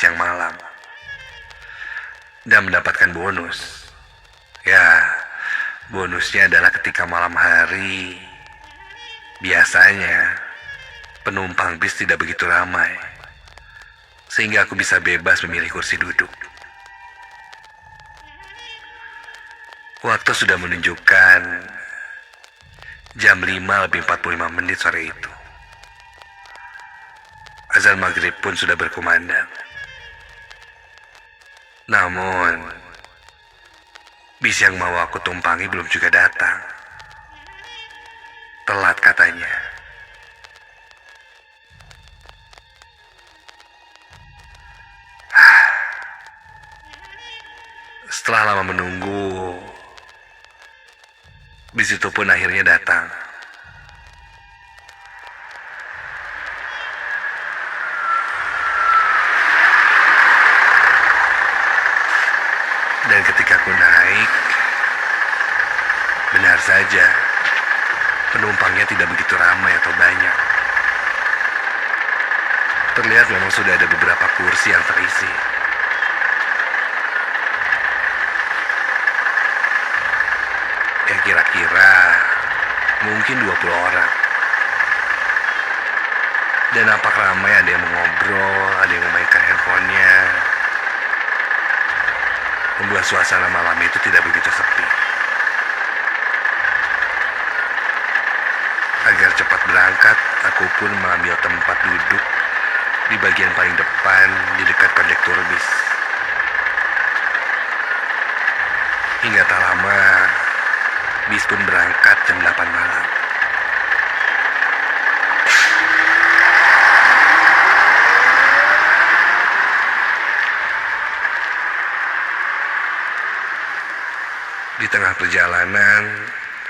siang malam dan mendapatkan bonus. Ya, bonusnya adalah ketika malam hari biasanya penumpang bis tidak begitu ramai, sehingga aku bisa bebas memilih kursi duduk. Waktu sudah menunjukkan jam 5 lebih 45 menit sore itu. Azan maghrib pun sudah berkumandang. Namun, bis yang mau aku tumpangi belum juga datang. Telat katanya. Setelah lama menunggu, bis itu pun akhirnya datang. Dan ketika aku naik, benar saja, penumpangnya tidak begitu ramai atau banyak. Terlihat memang sudah ada beberapa kursi yang terisi. Ya kira-kira mungkin 20 orang. Dan nampak ramai, ada yang mengobrol, ada yang memainkan handphonenya, membuat suasana malam itu tidak begitu sepi. Agar cepat berangkat, aku pun mengambil tempat duduk di bagian paling depan di dekat kondektur bis. Hingga tak lama, bis pun berangkat jam 8 malam. Di tengah perjalanan,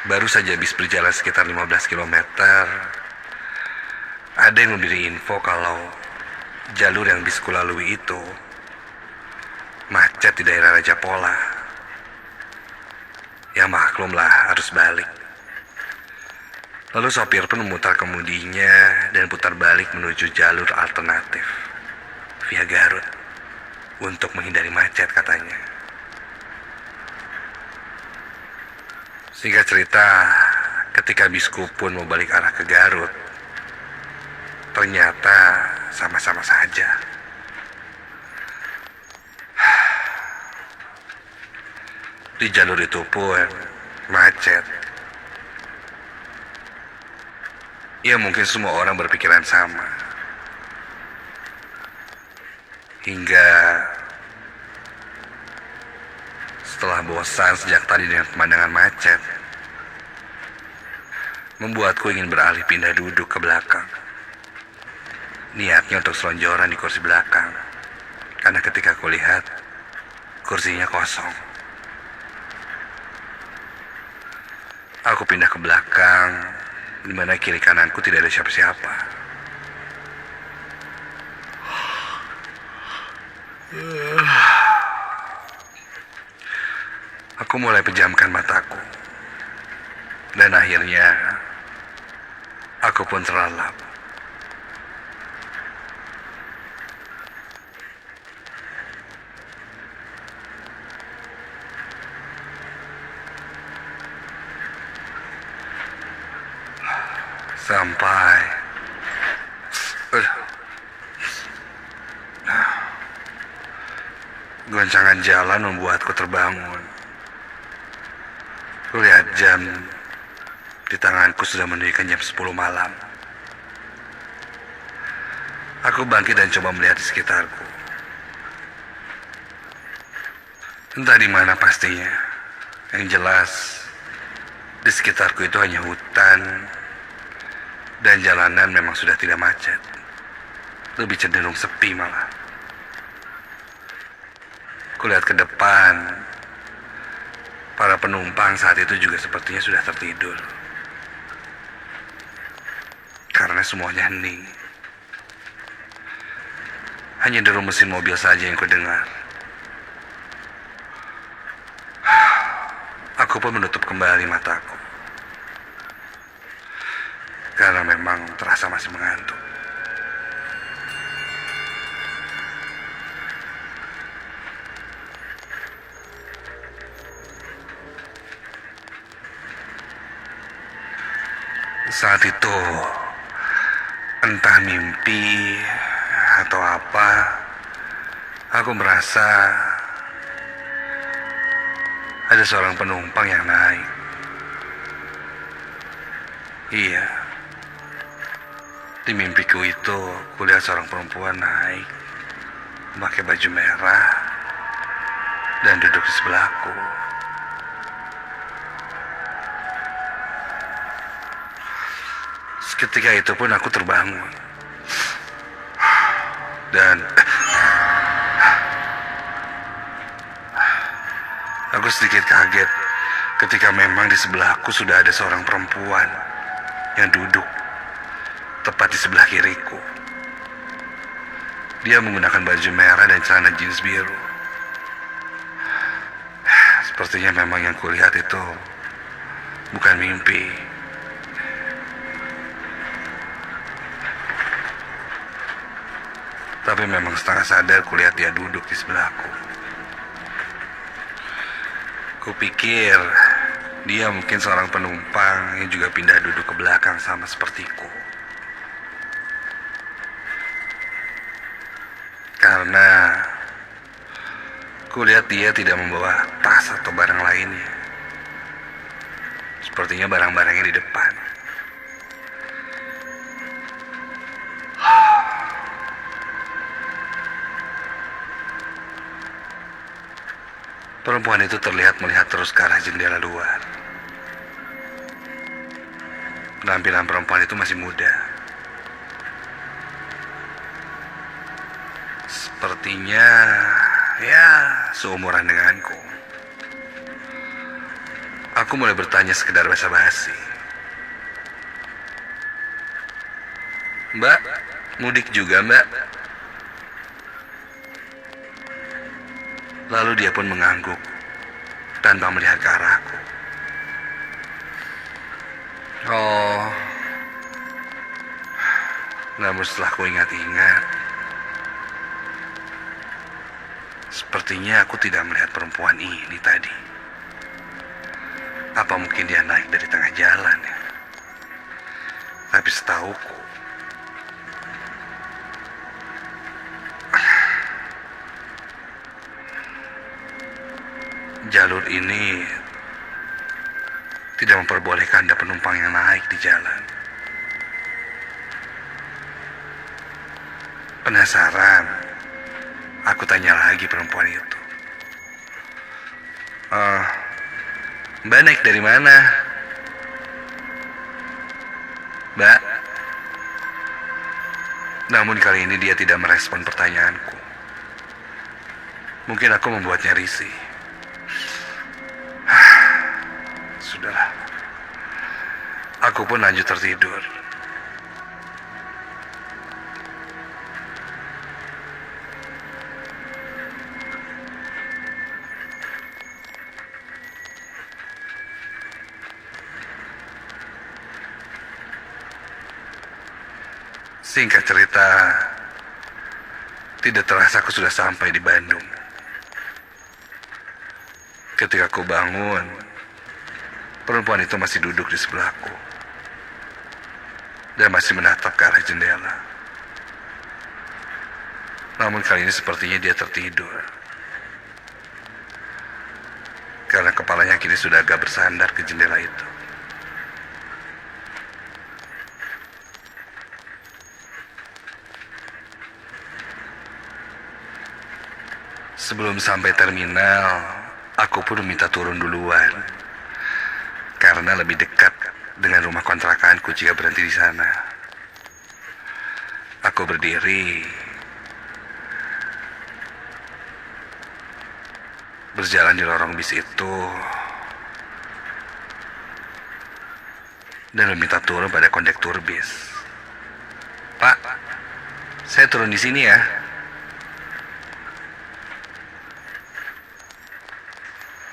baru saja bis berjalan sekitar 15 kilometer, ada yang memberi info kalau jalur yang bisku lalui itu macet di daerah Raja Pola. Ya maklumlah, harus balik. Lalu sopir pun memutar kemudinya dan putar balik menuju jalur alternatif via Garut untuk menghindari macet katanya. Singkat cerita, ketika bisku pun mau balik arah ke Garut, ternyata sama-sama saja. Di jalur itu pun macet. Ya mungkin semua orang berpikiran sama. Hingga setelah bosan sejak tadi dengan pemandangan macet, membuatku ingin beralih pindah duduk ke belakang. Niatnya untuk selonjoran di kursi belakang, karena ketika aku lihat, kursinya kosong. Aku pindah ke belakang, di mana kiri kananku tidak ada siapa-siapa. Aku mulai pejamkan mataku. Dan akhirnya, aku pun terlelap. Sampai goncangan jalan membuatku terbangun. Kulihat jam di tanganku sudah menunjukkan jam 10 malam. Aku bangkit dan coba melihat di sekitarku. Entah di mana pastinya. Yang jelas, di sekitarku itu hanya hutan dan jalanan memang sudah tidak macet. Lebih cenderung sepi malah. Kulihat ke depan. Para penumpang saat itu juga sepertinya sudah tertidur. Karena semuanya hening. Hanya deru mesin mobil saja yang kudengar. Aku pun menutup kembali mataku. Karena memang terasa masih mengantuk. Saat itu, entah mimpi atau apa, aku merasa ada seorang penumpang yang naik. Iya, di mimpiku itu kulihat seorang perempuan naik, memakai baju merah, dan duduk di sebelahku. Seketika itu pun aku terbangun. Dan aku sedikit kaget ketika memang di sebelahku sudah ada seorang perempuan yang duduk tepat di sebelah kiriku. Dia menggunakan baju merah dan celana jeans biru. Sepertinya memang yang kulihat itu bukan mimpi. Tapi memang setengah sadar kulihat dia duduk di sebelahku. Kupikir dia mungkin seorang penumpang yang juga pindah duduk ke belakang sama sepertiku. Karena kulihat dia tidak membawa tas atau barang lainnya. Sepertinya barang-barangnya di depan. Perempuan itu terlihat melihat terus ke arah jendela luar. Penampilan perempuan itu masih muda. Sepertinya ya seumuran denganku. Aku mulai bertanya sekedar basa-basi. Mbak, mudik juga mbak? Lalu dia pun mengangguk tanpa melihat ke arahku. Oh, namun setelah ku ingat-ingat, sepertinya aku tidak melihat perempuan ini tadi. Apa mungkin dia naik dari tengah jalan ya? Tapi setauku, jalur ini tidak memperbolehkan ada penumpang yang naik di jalan. Penasaran, aku tanya lagi perempuan itu. Mbak naik dari mana? Mbak? Namun kali ini dia tidak merespon pertanyaanku. Mungkin aku membuatnya risih. Sudahlah. Aku pun lanjut tertidur. Singkat cerita, tidak terasa aku sudah sampai di Bandung. Ketika aku bangun, perempuan itu masih duduk di sebelahku dan masih menatap ke arah jendela. Namun kali ini sepertinya dia tertidur, karena kepalanya kini sudah agak bersandar ke jendela itu. Sebelum sampai terminal, aku pun minta turun duluan, karena lebih dekat dengan rumah kontrakanku jika berhenti di sana. Aku berdiri, berjalan di lorong bis itu, dan meminta turun pada kondektur bis. Pak, saya turun di sini ya.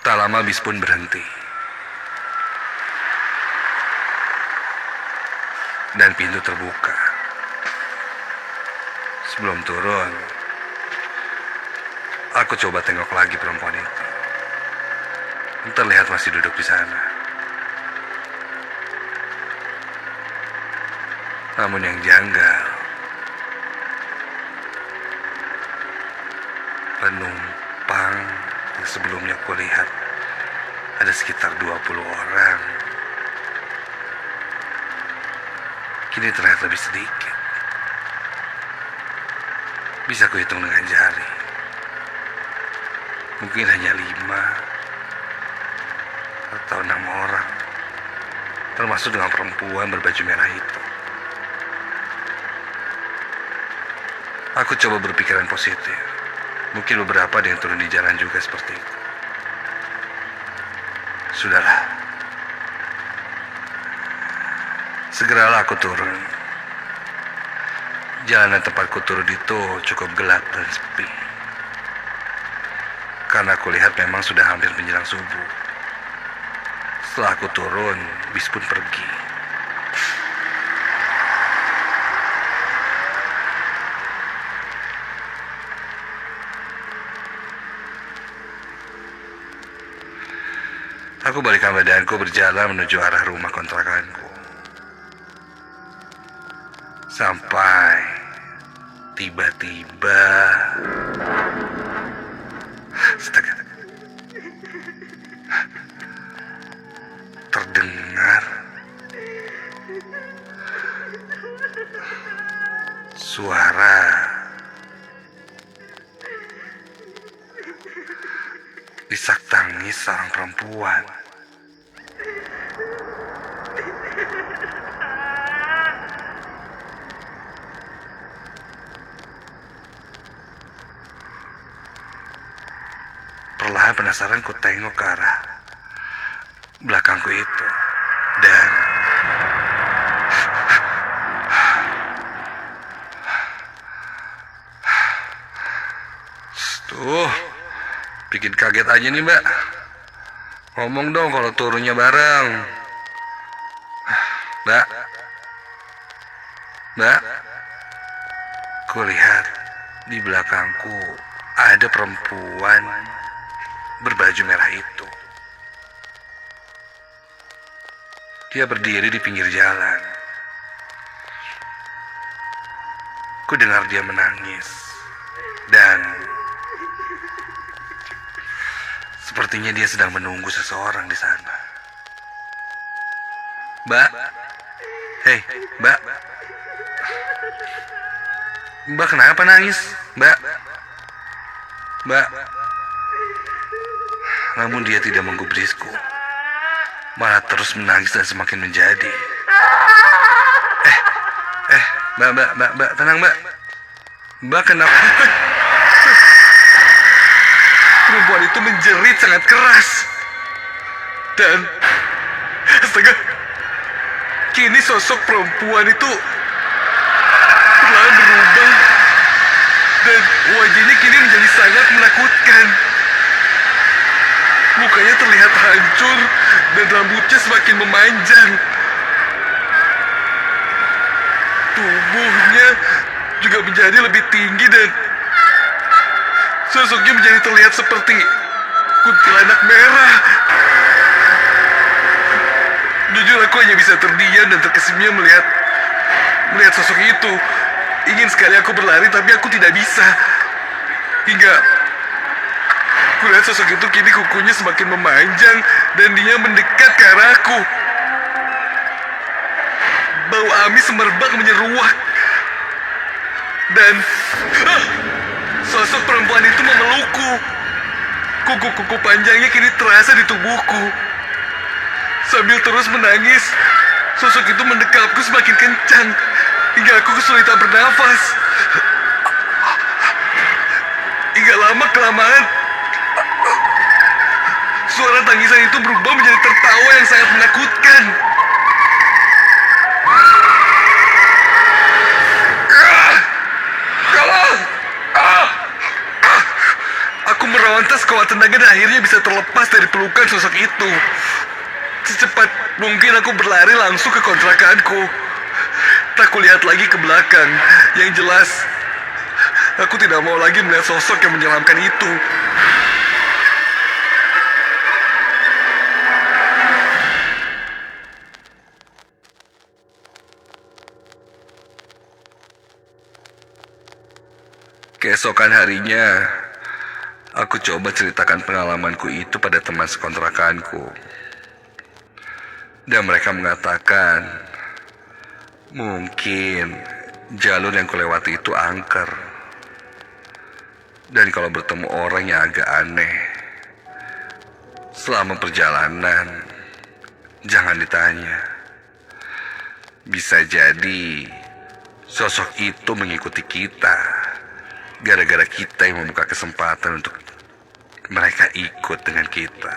Tak lama bis pun berhenti. Dan pintu terbuka. Sebelum turun, aku coba tengok lagi perempuan itu. Terlihat masih duduk di sana. Namun yang janggal, penumpang yang sebelumnya kulihat ada sekitar 20 orang, kini terlihat lebih sedikit. Bisa kuhitung dengan jari. Mungkin hanya 5 atau 6 orang, termasuk dengan perempuan berbaju merah itu. Aku coba berpikiran positif. Mungkin beberapa ada yang turun di jalan juga seperti itu. Sudahlah. Segeralah aku turun. Jalanan tempatku turun itu cukup gelap dan sepi. Karena aku lihat memang sudah hampir menjelang subuh. Setelah aku turun, bis pun pergi. Aku balikan badanku berjalan menuju arah rumah kontrakanku. Sampai tiba-tiba, astaga, terdengar suara isak tangis seorang perempuan. Perlahan penasaran ku tengok ke arah belakangku itu. Dan tuh, bikin kaget aja nih mbak. Ngomong dong kalau turunnya bareng. Mbak, mbak, kulihat di belakangku ada perempuan berbaju merah itu. Dia berdiri di pinggir jalan. Ku dengar dia menangis. Dan sepertinya dia sedang menunggu seseorang di sana. Mbak, hei, mbak. Mbak kenapa nangis? Mbak, mbak. Namun dia tidak menggubrisku, malah terus menangis dan semakin menjadi. Mbak, tenang mbak. Mbak kenapa? Perempuan itu menjerit sangat keras. Dan, astaga, kini sosok perempuan itu perlahan berubah. Dan wajahnya kini menjadi sangat menakutkan. Mukanya terlihat hancur dan rambutnya semakin memanjang. Tubuhnya juga menjadi lebih tinggi dan sosoknya menjadi terlihat seperti kuntilanak merah. Jujur aku hanya bisa terdiam dan terkesima melihat sosok itu. Ingin sekali aku berlari tapi aku tidak bisa. Hingga kulihat sosok itu kini kukunya semakin memanjang dan dia mendekat ke arahku. Bau amis semerbak menyeruak. Dan sosok perempuan itu memelukku. Kuku-kuku panjangnya kini terasa di tubuhku. Sambil terus menangis, sosok itu mendekapku semakin kencang hingga aku kesulitan bernafas. Hingga lama-kelamaan suara tangisan itu berubah menjadi tertawa yang sangat menakutkan. Aku meronta sekuat tenaga dan akhirnya bisa terlepas dari pelukan sosok itu. Secepat mungkin aku berlari langsung ke kontrakanku. Tak kulihat lagi ke belakang. Yang jelas, aku tidak mau lagi melihat sosok yang menyeramkan itu. Keesokan harinya, aku coba ceritakan pengalamanku itu pada teman sekontrakanku. Dan mereka mengatakan, mungkin jalur yang kulewati itu angker. Dan kalau bertemu orang yang agak aneh, selama perjalanan, jangan ditanya. Bisa jadi sosok itu mengikuti kita gara-gara kita yang membuka kesempatan untuk mereka ikut dengan kita.